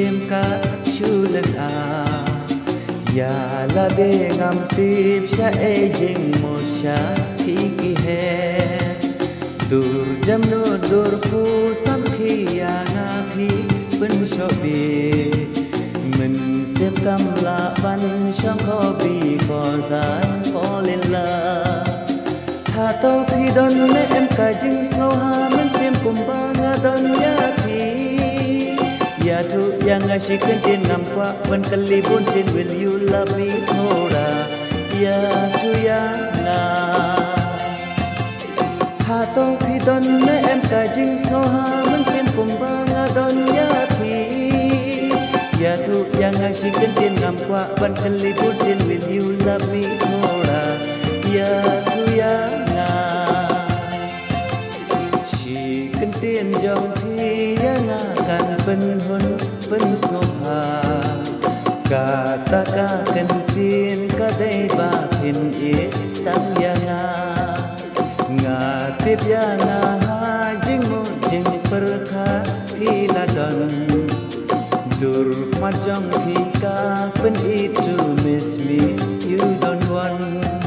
đêm cả chu lần à ya la de ngam tip sa e jing mo sa thi ki he dur jam no dur pu sam khi ya na phi pen so bi mình xem cam la ban sham kho bi ko zan fall in love tha to phi don me em ka jing snow ha mình xem cùng ba nga don ya phi ya tu yang asyik kentin ngam kwa ban kali pun sin will you love me thora ya tu ya na ha to phi don me em ka jing snow ha mình xem cùng ba nga don ya phi ya tu yang asyik kentin ngam kwa ban kali pun sin will you love me thora ya tu ya na si kentin jong phi ya na kan pen hun pen soha kata kentin kadai ba phin e tang ya nga tip ya nga ha jing mo jing per kha phi la don dur ma jong phi ka pen it to miss me you don't want